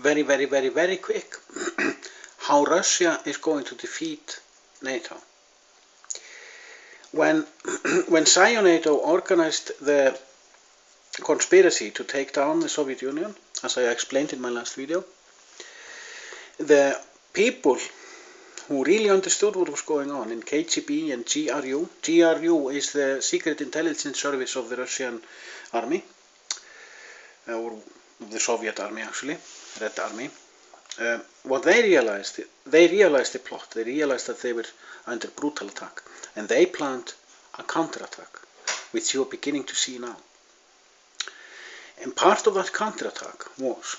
very, very, very, very quick how Russia is going to defeat NATO. When NATO organized the conspiracy to take down the Soviet Union, as I explained in my last video, the people who really understood what was going on in KGB and GRU is the Secret Intelligence Service of the Russian Army, or the Soviet Army actually, Red Army. What they realized the plot. They realized that they were under brutal attack, and they planned a counterattack, which you are beginning to see now. And part of that counterattack was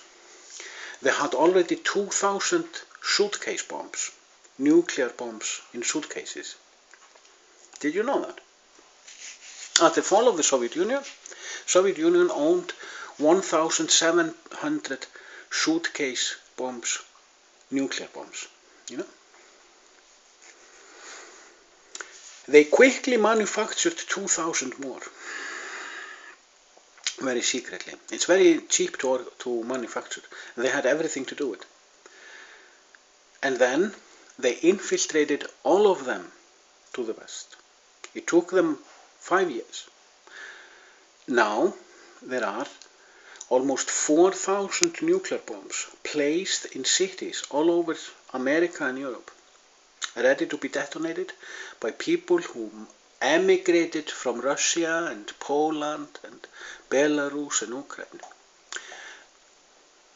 they had already 2,000 suitcase bombs, nuclear bombs in suitcases. Did you know that? At the fall of the Soviet Union owned 1,700 suitcase bombs, nuclear bombs, you know. They quickly manufactured 2,000 more, very secretly. It's very cheap to manufacture. They had everything to do it. And then they infiltrated all of them to the West. It took them 5 years. Now there are almost 4,000 nuclear bombs placed in cities all over America and Europe, ready to be detonated by people who emigrated from Russia and Poland and Belarus and Ukraine.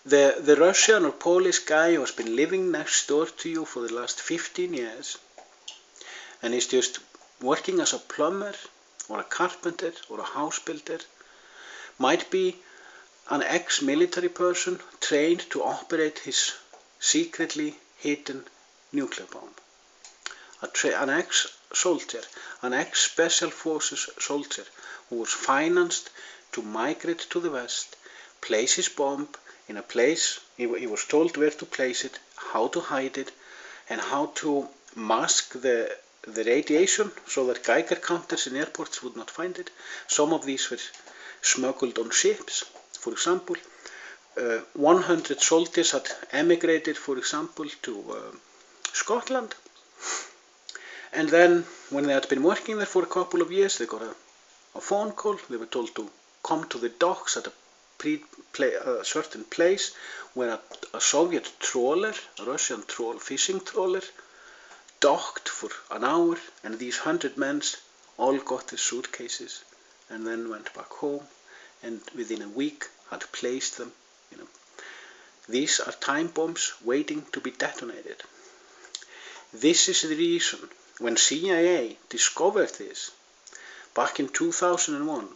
The Russian or Polish guy who has been living next door to you for the last 15 years and is just working as a plumber or a carpenter or a house builder might be an ex-military person trained to operate his secretly hidden nuclear bomb. An ex-soldier, an ex-special forces soldier who was financed to migrate to the West, place his bomb in a place, he was told where to place it, how to hide it, and how to mask the radiation so that Geiger counters in airports would not find it. Some of these were smuggled on ships. For example, 100 soldiers had emigrated, for example, to Scotland. And then, when they had been working there for a couple of years, they got a phone call. They were told to come to the docks at a certain place where a Soviet trawler, a Russian fishing trawler, docked for an hour, and these 100 men all got their suitcases and then went back home, and within a week had placed them. You know, these are time bombs waiting to be detonated. This is the reason when CIA discovered this back in 2001,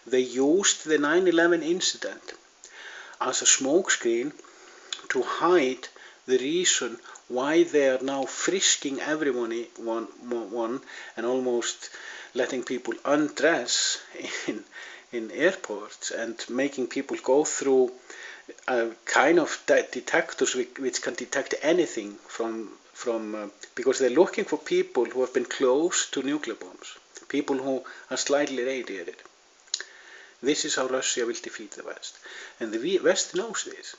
they used the 9/11 incident as a smokescreen to hide the reason why they are now frisking everyone and almost letting people undress in airports and making people go through a kind of detectors which can detect anything because they're looking for people who have been close to nuclear bombs, people who are slightly radiated. This is how Russia will defeat the West, and the West knows this.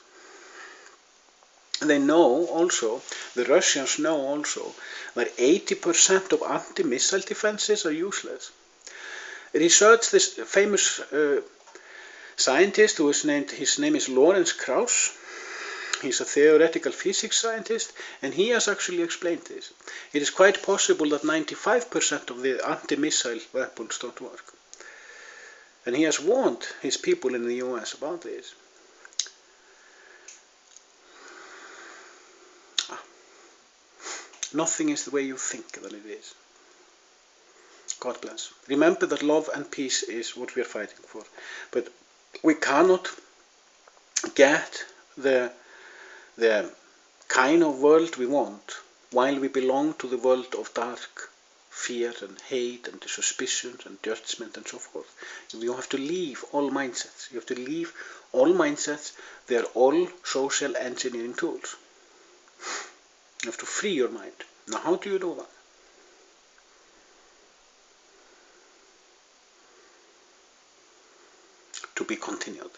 They know also, the Russians know also, that 80% of anti-missile defenses are useless. Research this famous scientist who is named, his name is Lawrence Krauss. He's a theoretical physics scientist, and he has actually explained this. It is quite possible that 95% of the anti-missile weapons don't work. And he has warned his people in the US about this. Nothing is the way you think that it is. God bless. Remember that love and peace is what we are fighting for. But we cannot get the kind of world we want while we belong to the world of dark fear and hate and suspicion and judgment and so forth. You have to leave all mindsets. You have to leave all mindsets. They are all social engineering tools. You have to free your mind. Now, how do you do that? To be continued.